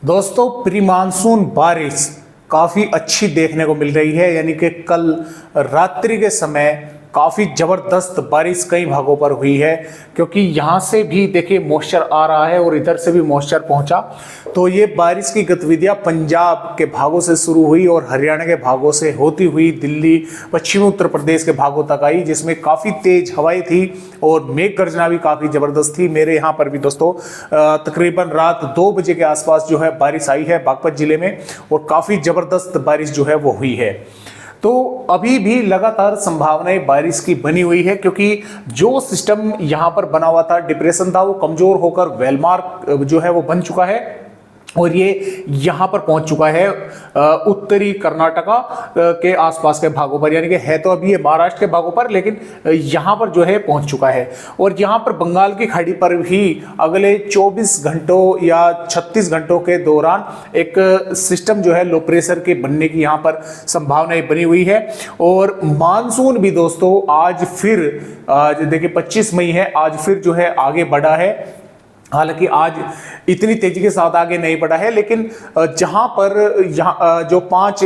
दोस्तों, pre monsoon बारिश काफ़ी अच्छी देखने को मिल रही है। यानी कि कल रात्रि के समय काफ़ी ज़बरदस्त बारिश कई भागों पर हुई है, क्योंकि यहाँ से भी देखिए मॉइस्चर आ रहा है और इधर से भी मॉइस्चर पहुँचा। तो ये बारिश की गतिविधियाँ पंजाब के भागों से शुरू हुई और हरियाणा के भागों से होती हुई दिल्ली, पश्चिमी उत्तर प्रदेश के भागों तक आई, जिसमें काफ़ी तेज हवाएं थी और मेघ गर्जना भी काफ़ी ज़बरदस्त थी। मेरे यहाँ पर भी दोस्तों तकरीबन रात 2 बजे के आसपास जो है बारिश आई है बागपत जिले में, और काफ़ी ज़बरदस्त बारिश जो है वो हुई है। तो अभी भी लगातार संभावनाएं बारिश की बनी हुई है, क्योंकि जो सिस्टम यहाँ पर बना हुआ था, डिप्रेशन था, वो कमजोर होकर वेलमार्क जो है वो बन चुका है और ये यहाँ पर पहुंच चुका है उत्तरी कर्नाटका के आसपास के भागों पर। यानी कि है तो अभी ये महाराष्ट्र के भागों पर, लेकिन यहाँ पर जो है पहुंच चुका है। और यहाँ पर बंगाल की खाड़ी पर भी अगले 24 घंटों या 36 घंटों के दौरान एक सिस्टम जो है लो प्रेशर के बनने की यहाँ पर संभावनाएं बनी हुई है। और मानसून भी दोस्तों आज फिर देखिए 25 मई है, आज फिर जो है आगे बढ़ा है। हालांकि आज इतनी तेजी के साथ आगे नहीं बढ़ा है, लेकिन जहां पर यहाँ जो 5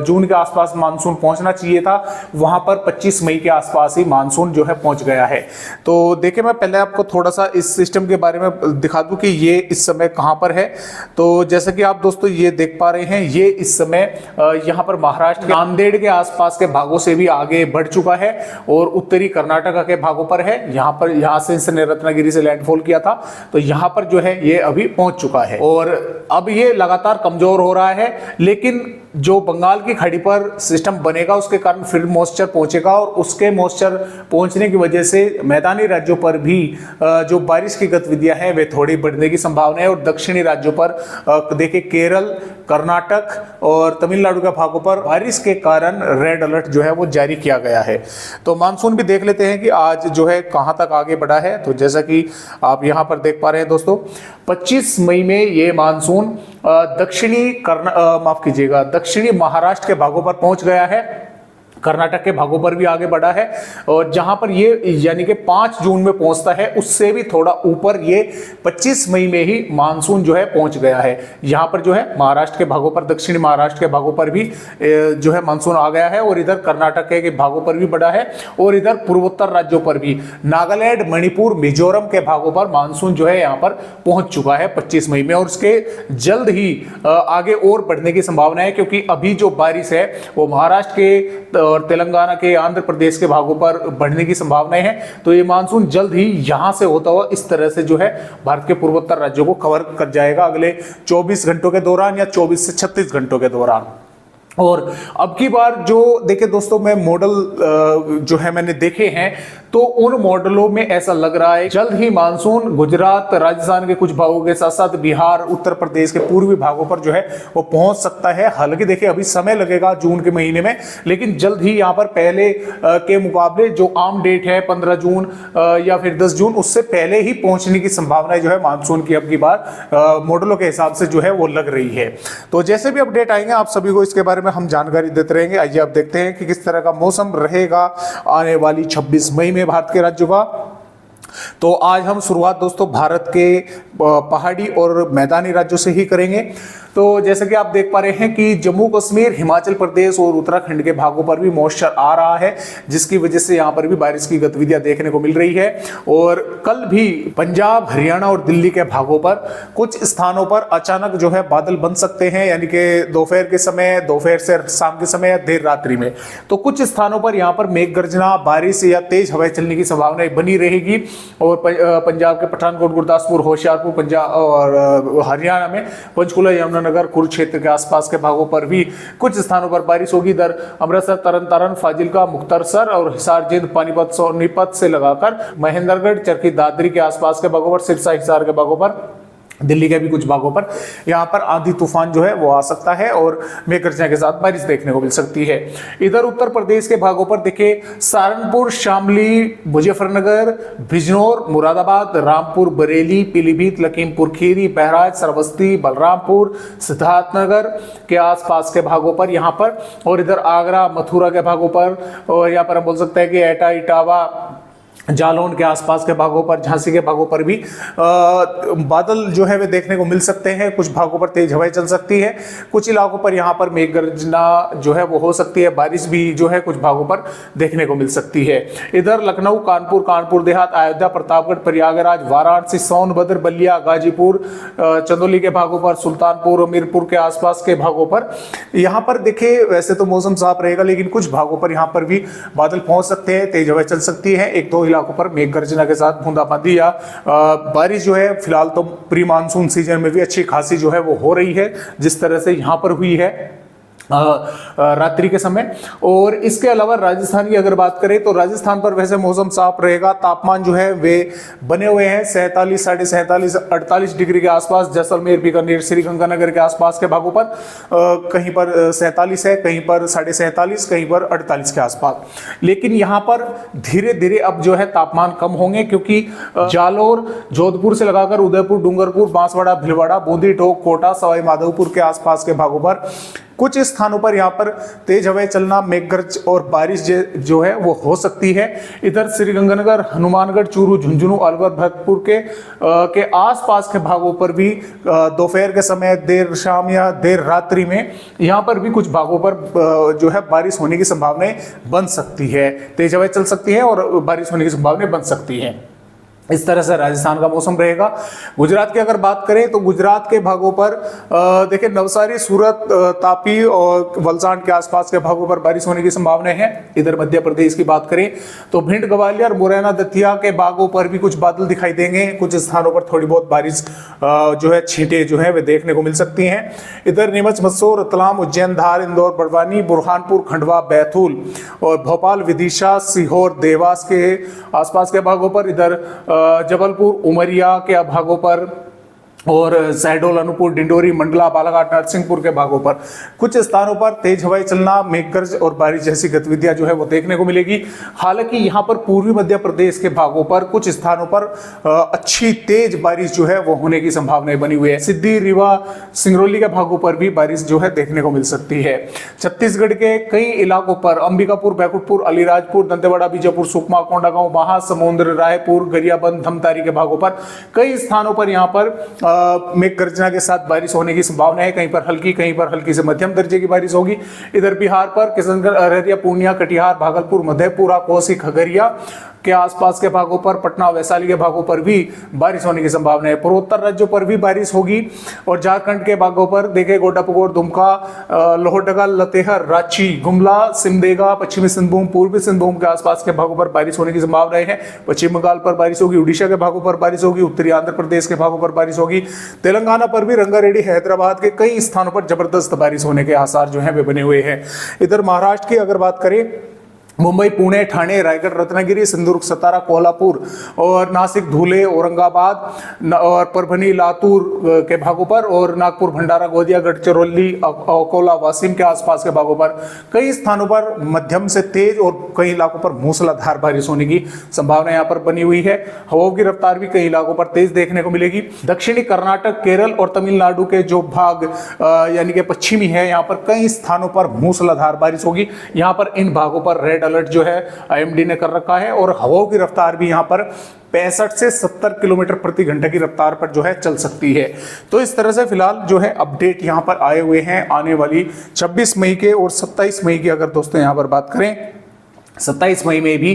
जून के आसपास मानसून पहुंचना चाहिए था, वहां पर 25 मई के आसपास ही मानसून जो है पहुंच गया है। तो देखिए, मैं पहले आपको थोड़ा सा इस सिस्टम के बारे में दिखा दूं कि ये इस समय कहां पर है। तो जैसे कि आप दोस्तों ये देख पा रहे हैं, ये इस समय यहाँ पर महाराष्ट्र के नांदेड़ के आसपास के भागों से भी आगे बढ़ चुका है और उत्तरी कर्नाटका के भागों पर है। यहाँ से इसने रत्नागिरी से लैंडफॉल किया था, तो यहाँ पर जो है ये अभी पहुंच चुका है और अब ये लगातार कमजोर हो रहा है। लेकिन जो बंगाल की खाड़ी पर सिस्टम बनेगा, उसके कारण फिर मॉइस्चर पहुंचेगा और उसके मॉइस्चर पहुंचने की वजह से मैदानी राज्यों पर भी जो बारिश की गतिविधियां हैं वे थोड़ी बढ़ने की संभावना है। और दक्षिणी राज्यों पर देखिए केरल, कर्नाटक और तमिलनाडु के भागों पर बारिश के कारण रेड अलर्ट जो है वो जारी किया गया है। तो मानसून भी देख लेते हैं कि आज जो है कहां तक आगे बढ़ा है। तो जैसा कि आप यहां पर देख पा रहे हैं दोस्तों, 25 मई में ये मानसून दक्षिणी महाराष्ट्र के भागों पर पहुंच गया है, कर्नाटक के भागों पर भी आगे बढ़ा है। और जहां पर ये यानी कि 5 जून में पहुंचता है, उससे भी थोड़ा ऊपर ये 25 मई में ही मानसून जो है पहुंच गया है। यहां पर जो है महाराष्ट्र के भागों पर, दक्षिणी महाराष्ट्र के भागों पर भी जो है मानसून आ गया है और इधर कर्नाटक के भागों पर भी बढ़ा है और इधर पूर्वोत्तर राज्यों पर भी, नागालैंड, मणिपुर, मिजोरम के भागों पर मानसून जो है यहाँ पर पहुंच चुका है 25 मई में। और उसके जल्द ही आगे और बढ़ने की संभावना है, क्योंकि अभी जो बारिश है वो महाराष्ट्र के और तेलंगाना के, आंध्र प्रदेश के भागों पर बढ़ने की संभावनाएं हैं। तो ये मानसून जल्द ही यहां से होता हुआ इस तरह से जो है भारत के पूर्वोत्तर राज्यों को कवर कर जाएगा अगले 24 घंटों के दौरान या 24 से 36 घंटों के दौरान। और अब की बार जो देखिए दोस्तों, मैं मॉडल जो है मैंने देखे हैं, तो उन मॉडलों में ऐसा लग रहा है जल्द ही मानसून गुजरात, राजस्थान के कुछ भागों के साथ साथ बिहार, उत्तर प्रदेश के पूर्वी भागों पर जो है वो पहुंच सकता है। हालांकि देखिए अभी समय लगेगा जून के महीने में, लेकिन जल्द ही यहाँ पर पहले के मुकाबले जो आम डेट है 15 जून या फिर 10 जून, उससे पहले ही पहुंचने की संभावना जो है मानसून की अब की बार मॉडलों के हिसाब से जो है वो लग रही है। तो जैसे भी अपडेट आएंगे आप सभी को इसके बारे में हम जानकारी देते रहेंगे। आइए अब देखते हैं कि किस तरह का मौसम रहेगा आने वाली 26 मई में भारत के राज्यों का। तो आज हम शुरुआत दोस्तों भारत के पहाड़ी और मैदानी राज्यों से ही करेंगे। तो जैसे कि आप देख पा रहे हैं कि जम्मू कश्मीर, हिमाचल प्रदेश और उत्तराखंड के भागों पर भी मॉइस्चर आ रहा है, जिसकी वजह से यहाँ पर भी बारिश की गतिविधियां देखने को मिल रही है। और कल भी पंजाब, हरियाणा और दिल्ली के भागों पर कुछ स्थानों पर अचानक जो है बादल बन सकते हैं, यानी कि दोपहर के समय, दोपहर से शाम के समय या देर रात्रि में। तो कुछ स्थानों पर यहाँ पर मेघ गर्जना, बारिश या तेज हवाएं चलने की संभावना बनी रहेगी। और पंजाब के पठानकोट, गुरदासपुर, होशियारपुर, पंजाब और हरियाणा में पंचकुला, यमुनानगर, कुरुक्षेत्र के आसपास के भागों पर भी कुछ स्थानों पर बारिश होगी। इधर अमृतसर, तरन, फाजिलका, मुक्तसर और हिसार, जिंद, पानीपत, सोनीपत से लगाकर महेंद्रगढ़, चरखी दादरी के आसपास के भागों पर, सिरसा, हिसार के भागों पर, दिल्ली के भी कुछ भागों पर यहाँ पर आंधी तूफान जो है वो आ सकता है और मेघ गर्जना के साथ बारिश देखने को मिल सकती है। इधर उत्तर प्रदेश के भागों पर देखिए सहारनपुर, शामली, मुजफ्फरनगर, बिजनौर, मुरादाबाद, रामपुर, बरेली, पीलीभीत, लखीमपुर खीरी, बहराइच, श्रावस्ती, बलरामपुर, सिद्धार्थनगर के आसपास के भागों पर यहाँ पर, और इधर आगरा, मथुरा के भागों पर, और यहाँ पर हम बोल सकते हैं कि एटा, इटावा, जालौन के आसपास के भागों पर, झांसी के भागों पर भी बादल जो है वे देखने को मिल सकते हैं। कुछ भागों पर तेज हवाएं चल सकती है, कुछ इलाकों पर यहाँ पर मेघ गर्जना जो है वो हो सकती है, बारिश भी जो है कुछ भागों पर देखने को मिल सकती है। इधर लखनऊ, कानपुर, कानपुर देहात, अयोध्या, प्रतापगढ़, प्रयागराज, वाराणसी, सोनभद्र, बलिया, गाजीपुर, चंदौली के भागों पर, सुल्तानपुर, मीरपुर के आसपास के भागों पर यहाँ पर देखिए वैसे तो मौसम साफ रहेगा, लेकिन कुछ भागों पर यहाँ पर भी बादल पहुंच सकते हैं, तेज हवाएं चल सकती है। एक दो इलाकों पर मेघ गर्जना के साथ बूंदाबांदी या बारिश जो है फिलहाल तो प्री मानसून सीजन में भी अच्छी खासी जो है वो हो रही है, जिस तरह से यहाँ पर हुई है रात्रि के समय। और इसके अलावा राजस्थान की अगर बात करें तो राजस्थान पर वैसे मौसम साफ रहेगा, तापमान जो है वे बने हुए हैं 47, 47, 48 डिग्री के आसपास। जैसलमेर, बीकानेर, श्रीगंगानगर के आसपास के भागों पर कहीं पर 47 है, कहीं पर 47.5, कहीं पर 48 के आसपास। लेकिन यहाँ पर धीरे धीरे अब जो है तापमान कम होंगे, क्योंकि जालोर, जोधपुर से लगाकर उदयपुर, डूंगरपुर, बांसवाड़ा, भीलवाड़ा, बूंदी, टोंक, कोटा, सवाई माधोपुर के आसपास के भागों पर कुछ स्थानों पर यहाँ पर तेज हवाएं चलना, मेघगर्ज और बारिश जो है वो हो सकती है। इधर श्रीगंगानगर, हनुमानगढ़, चूरू, झुंझुनू, अलवर, भरतपुर के आसपास के भागों पर भी दोपहर के समय, देर शाम या देर रात्रि में यहाँ पर भी कुछ भागों पर जो है बारिश होने की संभावनाएं बन सकती है, तेज हवाएं चल सकती है और बारिश होने की संभावनाएं बन सकती है। इस तरह से राजस्थान का मौसम रहेगा। गुजरात की अगर बात करें तो गुजरात के भागों पर देखिए नवसारी, सूरत, तापी और वलसाड के आसपास के भागों पर बारिश होने की संभावना है। इधर मध्य प्रदेश की बात करें तो भिंड, ग्वालियर, मुरैना, दतिया के भागों पर भी कुछ बादल दिखाई देंगे। कुछ स्थानों पर थोड़ी बहुत बारिश जो है छींटे जो है वे देखने को मिल सकती हैं। इधर नीमच, मंदसौर, रतलाम, उज्जैन, धार, इंदौर, बड़वानी, बुरहानपुर, खंडवा, बैतूल और भोपाल, विदिशा, सीहोर, देवास के आसपास के भागों पर, इधर जबलपुर, उमरिया के भागों पर और शहडोल, अनूपपुर, डिंडोरी, मंडला, बालाघाट, नरसिंहपुर के भागों पर कुछ स्थानों पर तेज हवाएं चलना, मेघगर्ज और बारिश जैसी गतिविधियां जो है वो देखने को मिलेगी। हालांकि यहां पर पूर्वी मध्य प्रदेश के भागों पर कुछ स्थानों पर अच्छी तेज बारिश जो है वो होने की संभावनाएं बनी हुई है। सिद्धि, रीवा, सिंगरौली के भागों पर भी बारिश जो है देखने को मिल सकती है। छत्तीसगढ़ के कई इलाकों पर अंबिकापुर, बैकुंठपुर, अलीराजपुर, दंतेवाड़ा, बीजापुर, सुकमा, कोंडागांव, महासमुंद, रायपुर, गरियाबंद, धमतारी के भागों पर कई स्थानों पर यहाँ पर मेघ गर्जना के साथ बारिश होने की संभावना है। कहीं पर हल्की, कहीं पर हल्की से मध्यम दर्जे की बारिश होगी। इधर बिहार पर किशनगढ़, अररिया, पूर्णिया, कटिहार, भागलपुर, मधेपुरा, कोसी, खगड़िया के आसपास के भागों पर, पटना, वैशाली के भागों पर भी बारिश होने की संभावना है। पूर्वोत्तर राज्यों पर भी बारिश होगी और झारखंड के भागों पर देखे गोड्डापुर, दुमका, लोहरदगा, लतेहर, रांची, गुमला, सिमडेगा, पश्चिमी सिंहभूम, पूर्वी सिंहभूम के आसपास के भागों पर बारिश होने की संभावना है। पश्चिम बंगाल पर बारिश होगी, उड़ीसा के भागों पर बारिश होगी, उत्तरी आंध्र प्रदेश के भागों पर बारिश होगी। तेलंगाना पर भी रंगारेड्डी, हैदराबाद के कई स्थानों पर जबरदस्त बारिश होने के आसार जो है वे बने हुए हैं। इधर महाराष्ट्र की अगर बात करें, मुंबई, पुणे, ठाणे, रायगढ़, रत्नागिरी, सिंधुदुर्ग, सतारा, कोल्हापुर और नासिक, धुले, औरंगाबाद और परभणी, लातूर के भागों पर और नागपुर, भंडारा, गोंदिया, गढ़चिरौली, अकोला, वाशिम के आसपास के भागों पर कई स्थानों पर मध्यम से तेज और कई इलाकों पर मूसलाधार बारिश होने की संभावना यहाँ पर बनी हुई है। हवाओं की रफ्तार भी कई इलाकों पर तेज देखने को मिलेगी। दक्षिणी कर्नाटक, केरल और तमिलनाडु के जो भाग यानी कि पश्चिमी है, यहाँ पर कई स्थानों पर मूसलाधार बारिश होगी। यहाँ पर इन भागों पर रेड अलर्ट जो है आईएमडी ने कर रखा है और हवाओं की रफ्तार भी यहां पर 65 से 70 किलोमीटर प्रति घंटे की रफ्तार पर जो है चल सकती है। तो इस तरह से फिलहाल जो है अपडेट यहां पर आए हुए हैं आने वाली 26 मई के और 27 मई की अगर दोस्तों यहां पर बात करें 27 मई में भी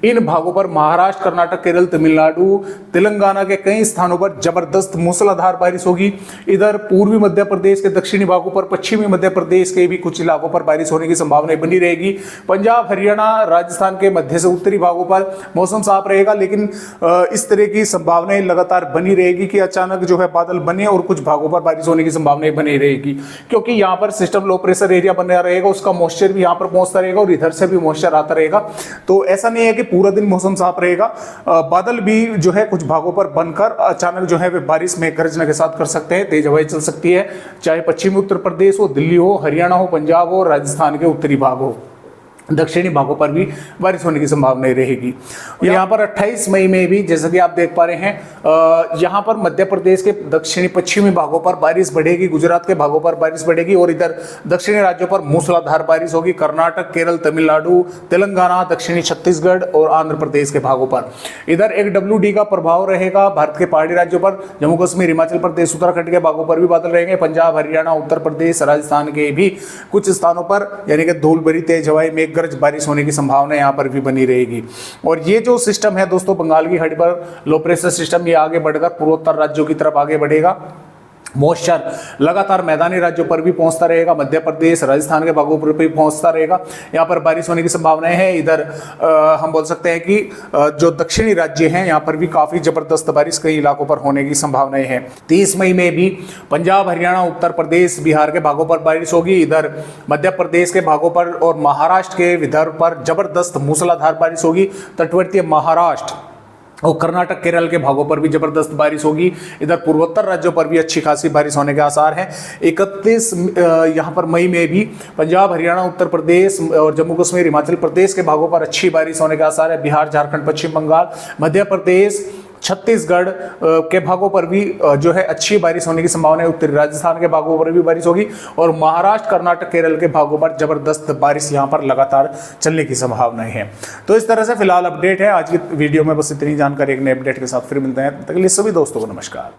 इन भागों पर महाराष्ट्र, कर्नाटक, केरल, तमिलनाडु, तेलंगाना के कई स्थानों पर जबरदस्त मूसलाधार बारिश होगी। इधर पूर्वी मध्य प्रदेश के दक्षिणी भागों पर, पश्चिमी मध्य प्रदेश के भी कुछ इलाकों पर बारिश होने की संभावना बनी रहेगी। पंजाब, हरियाणा, राजस्थान के मध्य से उत्तरी भागों पर मौसम साफ रहेगा, लेकिन इस तरह की संभावनाएं लगातार बनी रहेगी कि अचानक जो है बादल बने और कुछ भागों पर बारिश होने की संभावनाएं बनी रहेगी, क्योंकि यहाँ पर सिस्टम लो प्रेशर एरिया बना रहेगा, उसका मॉइस्चर भी यहाँ पर पहुंचता रहेगा और इधर से भी मॉइस्चर आता रहेगा। तो ऐसा नहीं है कि पूरा दिन मौसम साफ रहेगा, बादल भी जो है कुछ भागों पर बनकर अचानक जो है वे बारिश में गर्जना के साथ कर सकते हैं, तेज हवाएं चल सकती है, चाहे पश्चिमी उत्तर प्रदेश हो, दिल्ली हो, हरियाणा हो, पंजाब हो, राजस्थान के उत्तरी भाग हो। दक्षिणी भागों पर भी बारिश होने की संभावना रहेगी। यहाँ पर 28 मई में भी जैसा कि आप देख पा रहे हैं, यहाँ पर मध्य प्रदेश के दक्षिणी पश्चिमी भागों पर बारिश बढ़ेगी, गुजरात के भागों पर बारिश बढ़ेगी और इधर दक्षिणी राज्यों पर मूसलाधार बारिश होगी। कर्नाटक, केरल, तमिलनाडु, तेलंगाना, दक्षिणी छत्तीसगढ़ और आंध्र प्रदेश के भागों पर इधर एक WD का प्रभाव रहेगा। भारत के पहाड़ी राज्यों पर, जम्मू कश्मीर, हिमाचल प्रदेश, उत्तराखंड के भागों पर भी बादल रहेंगे। पंजाब, हरियाणा, उत्तर प्रदेश, राजस्थान के भी कुछ स्थानों पर यानी कि धूल भरी तेज हवाएं, मेघ गर्ज बारिश होने की संभावना यहाँ पर भी बनी रहेगी। और ये जो सिस्टम है दोस्तों, बंगाल की खाड़ी पर लो प्रेशर सिस्टम, ये आगे बढ़कर पूर्वोत्तर राज्यों की तरफ आगे बढ़ेगा। मॉइस्चर लगातार मैदानी राज्यों पर भी पहुंचता रहेगा, मध्य प्रदेश, राजस्थान के भागों पर भी पहुंचता रहेगा। यहाँ पर बारिश होने की संभावनाएं हैं। इधर हम बोल सकते हैं कि जो दक्षिणी राज्य हैं यहाँ पर भी काफी जबरदस्त बारिश कई इलाकों पर होने की संभावनाएं हैं। 30 मई में भी पंजाब, हरियाणा, उत्तर प्रदेश, बिहार के भागों पर बारिश होगी। इधर मध्य प्रदेश के भागों पर और महाराष्ट्र के विदर्भ पर जबरदस्त मूसलाधार बारिश होगी। तटवर्तीय महाराष्ट्र और कर्नाटक, केरल के भागों पर भी जबरदस्त बारिश होगी। इधर पूर्वोत्तर राज्यों पर भी अच्छी खासी बारिश होने के आसार हैं। 31 यहाँ पर मई में भी पंजाब, हरियाणा, उत्तर प्रदेश और जम्मू कश्मीर, हिमाचल प्रदेश के भागों पर अच्छी बारिश होने के आसार है। बिहार, झारखंड, पश्चिम बंगाल, मध्य प्रदेश, छत्तीसगढ़ के भागों पर भी जो है अच्छी बारिश होने की संभावना है। उत्तरी राजस्थान के भागों पर भी बारिश होगी और महाराष्ट्र, कर्नाटक, केरल के भागों पर जबरदस्त बारिश यहाँ पर लगातार चलने की संभावनाएं हैं। तो इस तरह से फिलहाल अपडेट है आज की वीडियो में। बस इतनी जानकारी एक नए अपडेट के साथ फिर मिलते हैं। तब तक के लिए सभी दोस्तों को नमस्कार।